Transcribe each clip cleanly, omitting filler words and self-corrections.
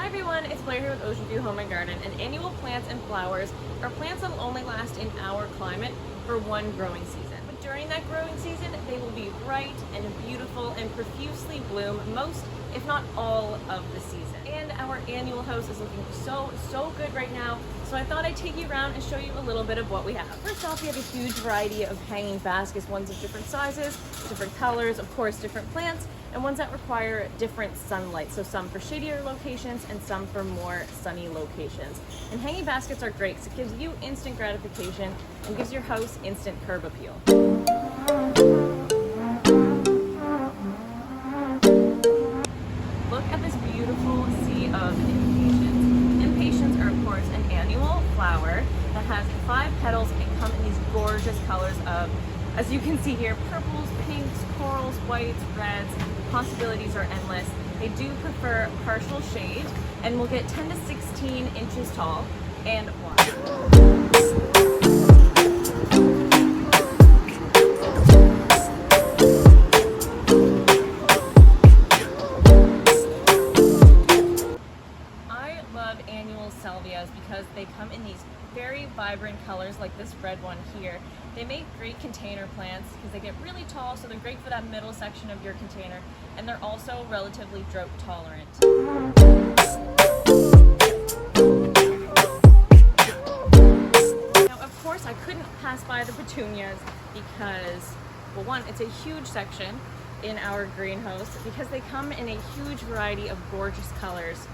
Hi everyone, it's Blair here with Ocean View Home and Garden, and annual plants and flowers are plants that will only last in our climate for one growing season. But during that growing season, they will be bright and beautiful and profusely bloom most, if not all, of the season. And our annual house is looking so good right now, so I thought I'd take you around and show you a little bit of what we have. First off, we have a huge variety of hanging baskets, ones of different sizes, different colors, of course different plants, and ones that require different sunlight. So some for shadier locations and some for more sunny locations. And hanging baskets are great because it gives you instant gratification and gives your house instant curb appeal. Look at this beautiful sea of impatiens. Impatiens are of course an annual flower that has 5 petals and come in these gorgeous colors of, as you can see here, purples, pinks, corals, whites, reds. Possibilities are endless. They do prefer partial shade and will get 10 to 16 inches tall and wide. Annual Salvias because they come in these very vibrant colors like this red one here. They make great container plants because they get really tall, so they're great for that middle section of your container, and they're also relatively drought tolerant. Now of course I couldn't pass by the petunias because, well, one, it's a huge section in our greenhouse because they come in a huge variety of gorgeous colors.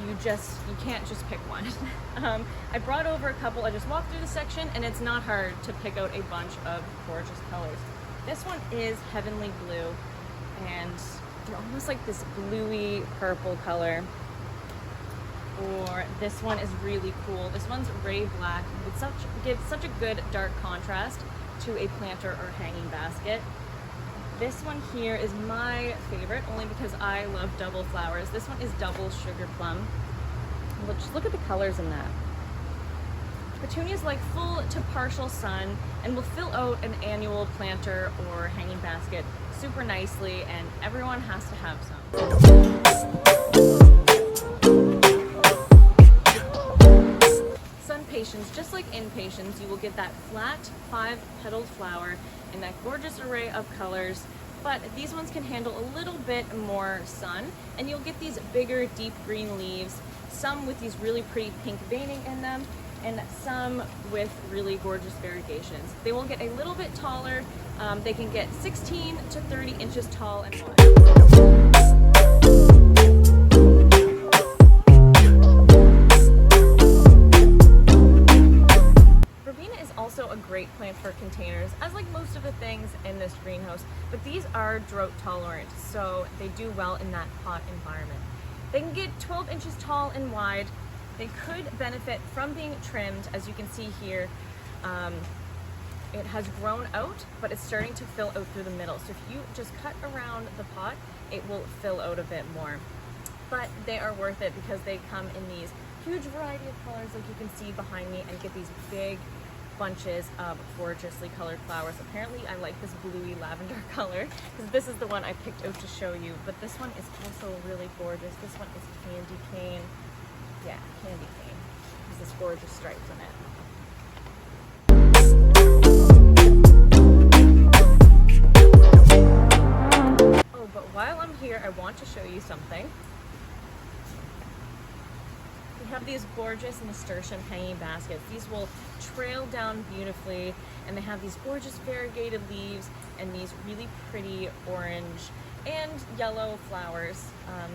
You can't just pick one. I brought over a couple. I just walked through the section and it's not hard to pick out a bunch of gorgeous colors. This one is heavenly blue and they're almost like this bluey purple color. Or this one is really cool. This one's ray black. It gives such a good dark contrast to a planter or hanging basket. This one here is my favorite only because I love double flowers. This one is double sugar plum. Just look at the colors in that. Petunias like full to partial sun and will fill out an annual planter or hanging basket super nicely, and everyone has to have some. Sun patience, just like impatiens, you will get that flat 5-petaled flower in that gorgeous array of colors, but these ones can handle a little bit more sun, and you'll get these bigger deep green leaves, some with these really pretty pink veining in them, and some with really gorgeous variegations. They will get a little bit taller. They can get 16 to 30 inches tall and wide. Also a great plant for containers, as like most of the things in this greenhouse, but these are drought tolerant, so they do well in that hot environment. They can get 12 inches tall and wide. They could benefit from being trimmed. As you can see here, it has grown out, but it's starting to fill out through the middle. So if you just cut around the pot, it will fill out a bit more. But they are worth it because they come in these huge variety of colors like you can see behind me, and get these big bunches of gorgeously colored flowers. Apparently I like this bluey lavender color because this is the one I picked out to show you, but this one is also really gorgeous. This one is candy cane. Yeah, candy cane. There's this gorgeous stripes in it. Oh, but while I'm here, I want to show you something. We have these gorgeous nasturtium hanging baskets. These will trail down beautifully, and they have these gorgeous variegated leaves and these really pretty orange and yellow flowers,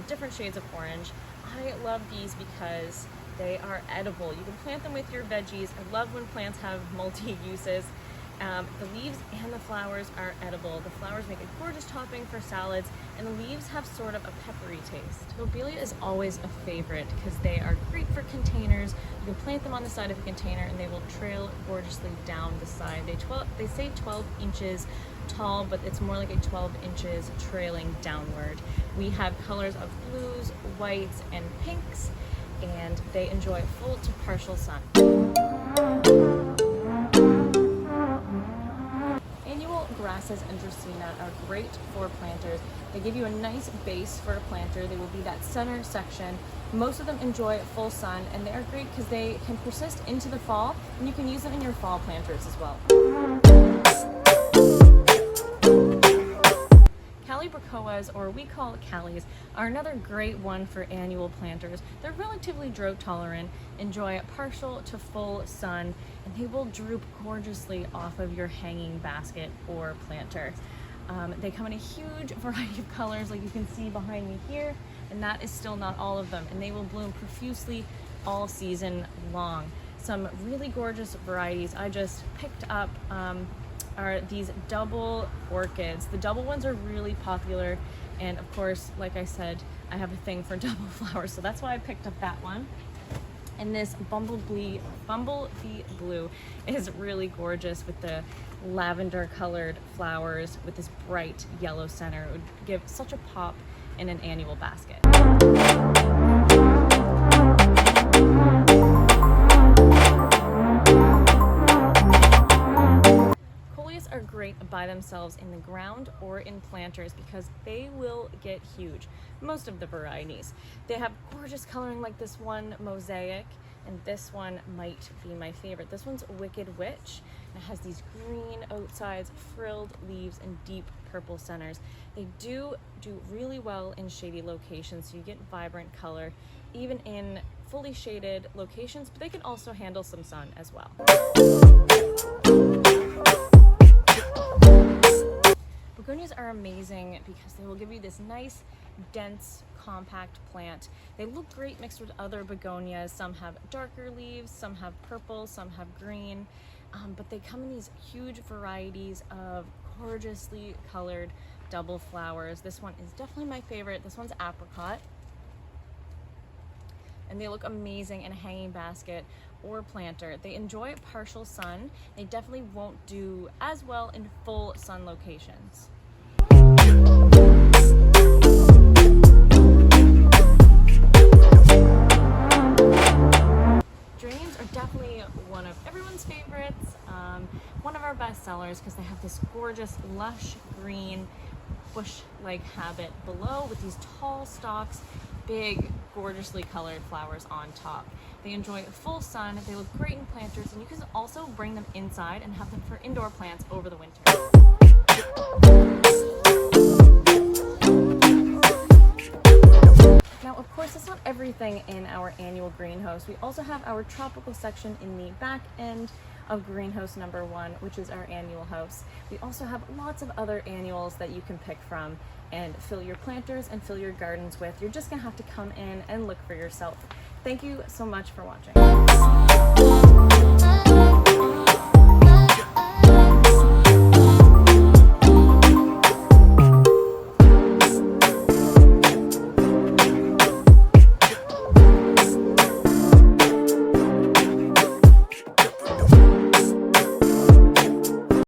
different shades of orange. I love these because they are edible. You can plant them with your veggies. I love when plants have multi-uses. The leaves and the flowers are edible. The flowers make a gorgeous topping for salads, and the leaves have sort of a peppery taste. Lobelia is always a favorite because they are great for containers. You can plant them on the side of a container and they will trail gorgeously down the side. They say 12 inches tall, but it's more like a 12 inches trailing downward. We have colors of blues, whites, and pinks, and they enjoy full to partial sun. grasses and Drastina are great for planters. They give you a nice base for a planter. They will be that center section. Most of them enjoy full sun, and they are great because they can persist into the fall, and you can use them in your fall planters as well. Calibrachoas, or we call Callies, are another great one for annual planters. They're relatively drought tolerant, enjoy partial to full sun, and they will droop gorgeously off of your hanging basket or planter. They come in a huge variety of colors, like you can see behind me here, and that is still not all of them, and they will bloom profusely all season long. Some really gorgeous varieties I just picked up are these double orchids. The double ones are really popular, and of course, like I said, I have a thing for double flowers, so that's why I picked up that one. And this bumblebee blue is really gorgeous with the lavender colored flowers with this bright yellow center. It would give such a pop in an annual basket. Are great by themselves in the ground or in planters because they will get huge. Most of the varieties. They have gorgeous coloring, like this one mosaic, and this one might be my favorite. This one's Wicked Witch, and it has these green outsides, frilled leaves, and deep purple centers. They do really well in shady locations, so you get vibrant color even in fully shaded locations, but they can also handle some sun as well. Pagonias are amazing because they will give you this nice, dense, compact plant. They look great mixed with other begonias. Some have darker leaves, some have purple, some have green, but they come in these huge varieties of gorgeously colored double flowers. This one is definitely my favorite. This one's apricot. And they look amazing in a hanging basket or planter. They enjoy partial sun. They definitely won't do as well in full sun locations. Geraniums are definitely one of everyone's favorites, one of our best sellers because they have this gorgeous lush green bush-like habit below with these tall stalks, big, gorgeously colored flowers on top. They enjoy full sun, they look great in planters, and you can also bring them inside and have them for indoor plants over the winter. Now, of course, that's not everything in our annual greenhouse. We also have our tropical section in the back end of greenhouse number 1, which is our annual house. We also have lots of other annuals that you can pick from and fill your planters and fill your gardens with. You're just gonna have to come in and look for yourself. Thank you so much for watching.